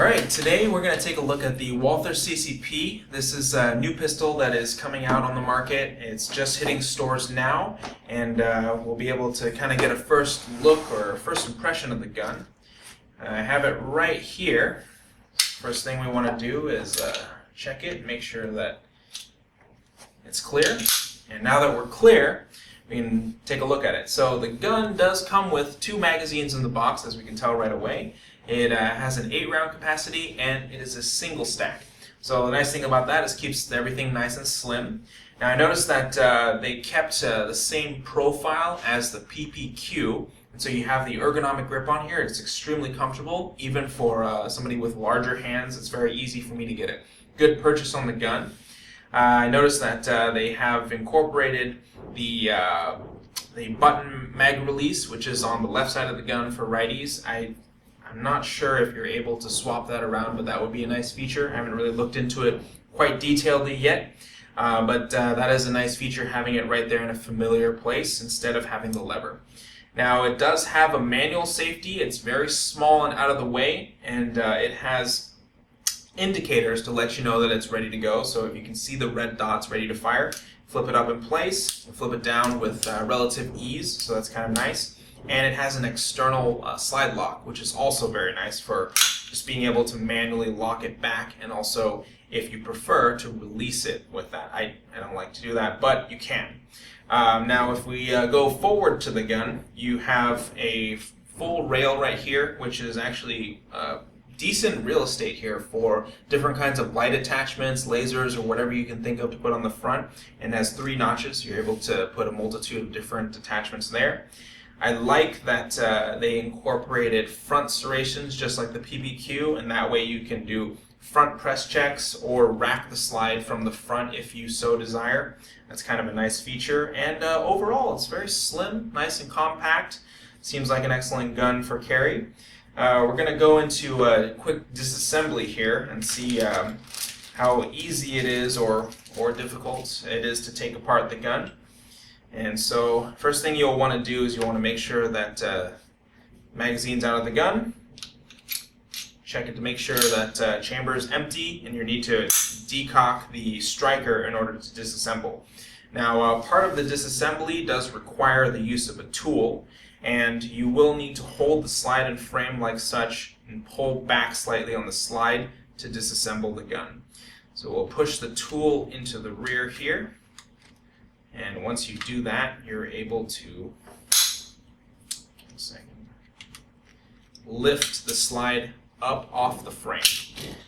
Alright, today we're going to take a look at the Walther CCP. This is a new pistol that is coming out on the market. It's just hitting stores now, and we'll be able to kind of get a first look or first impression of the gun. I have it right here. First thing we want to do is check it, make sure that it's clear. And now that we're clear, we can take a look at it. So the gun does come with 2 magazines in the box, as we can tell right away. It has an 8-round capacity, and it is a single stack. So the nice thing about that is it keeps everything nice and slim. Now I noticed that they kept the same profile as the PPQ, and so you have the ergonomic grip on here. It's extremely comfortable, even for somebody with larger hands. It's very easy for me to get a good purchase on the gun. I noticed that they have incorporated the button mag release, which is on the left side of the gun for righties. I'm not sure if you're able to swap that around, but that would be a nice feature. I haven't really looked into it quite detailedly yet, but that is a nice feature, having it right there in a familiar place instead of having the lever. Now it does have a manual safety. It's very small and out of the way, and it has indicators to let you know that it's ready to go. So if you can see the red dots ready to fire, flip it up in place and flip it down with relative ease, so that's kind of nice. And it has an external slide lock, which is also very nice for just being able to manually lock it back, and also, if you prefer, to release it with that. I don't like to do that, but you can. Now if we go forward to the gun, you have a full rail right here, which is actually decent real estate here for different kinds of light attachments, lasers, or whatever you can think of to put on the front, and has 3 notches, so you're able to put a multitude of different attachments there. I like that they incorporated front serrations just like the PPQ, and that way you can do front press checks or rack the slide from the front if you so desire. That's kind of a nice feature, and overall it's very slim, nice and compact. Seems like an excellent gun for carry. We're going to go into a quick disassembly here and see how easy it is or difficult it is to take apart the gun. And so first thing you'll want to do is you'll want to make sure that magazine's out of the gun. Check it to make sure that chamber is empty, and you need to decock the striker in order to disassemble. Now part of the disassembly does require the use of a tool, and you will need to hold the slide and frame like such and pull back slightly on the slide to disassemble the gun. So we'll push the tool into the rear here, and once you do that, you're able to lift the slide up off the frame.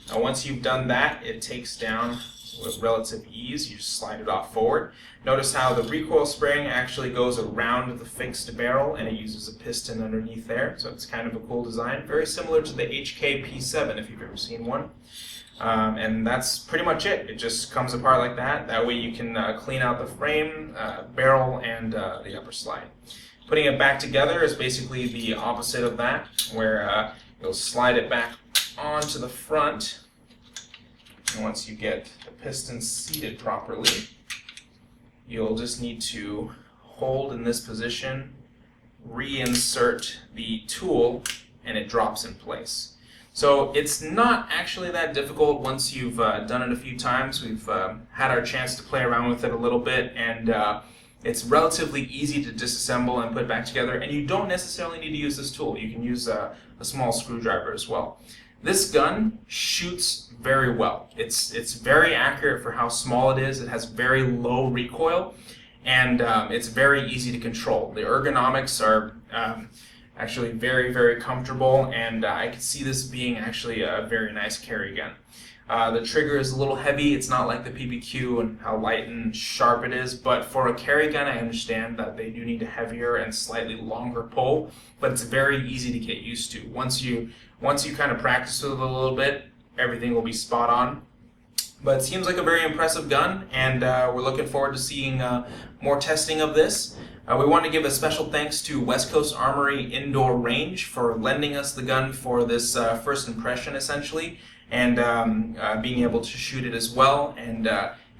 Now once you've done that, it takes down with relative ease. You just slide it off forward. Notice how the recoil spring actually goes around the fixed barrel, and it uses a piston underneath there, so it's kind of a cool design. Very similar to the HK P7 if you've ever seen one. And that's pretty much it. It just comes apart like that. That way you can clean out the frame, barrel, and the upper slide. Putting it back together is basically the opposite of that, where you'll slide it back onto the front. And once you get the piston seated properly, you'll just need to hold in this position, reinsert the tool, and it drops in place. So it's not actually that difficult once you've done it a few times. We've had our chance to play around with it a little bit, and it's relatively easy to disassemble and put back together, and you don't necessarily need to use this tool. You can use a small screwdriver as well. This gun shoots very well. It's very accurate for how small it is. It has very low recoil, and it's very easy to control. The ergonomics are actually very, very comfortable, and I could see this being actually a very nice carry gun. The trigger is a little heavy. It's not like the PPQ and how light and sharp it is, but for a carry gun I understand that they do need a heavier and slightly longer pull, but it's very easy to get used to. Once you kind of practice with it a little bit, everything will be spot on. But it seems like a very impressive gun, and we're looking forward to seeing more testing of this. We want to give a special thanks to West Coast Armory Indoor Range for lending us the gun for this first impression, essentially, and being able to shoot it as well. And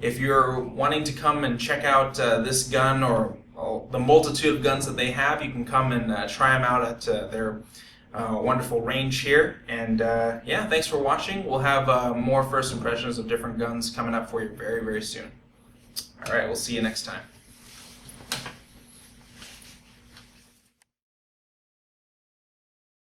if you're wanting to come and check out this gun or the multitude of guns that they have, you can come and try them out at their wonderful range here. And yeah, thanks for watching. We'll have more first impressions of different guns coming up for you very, very soon. All right, we'll see you next time.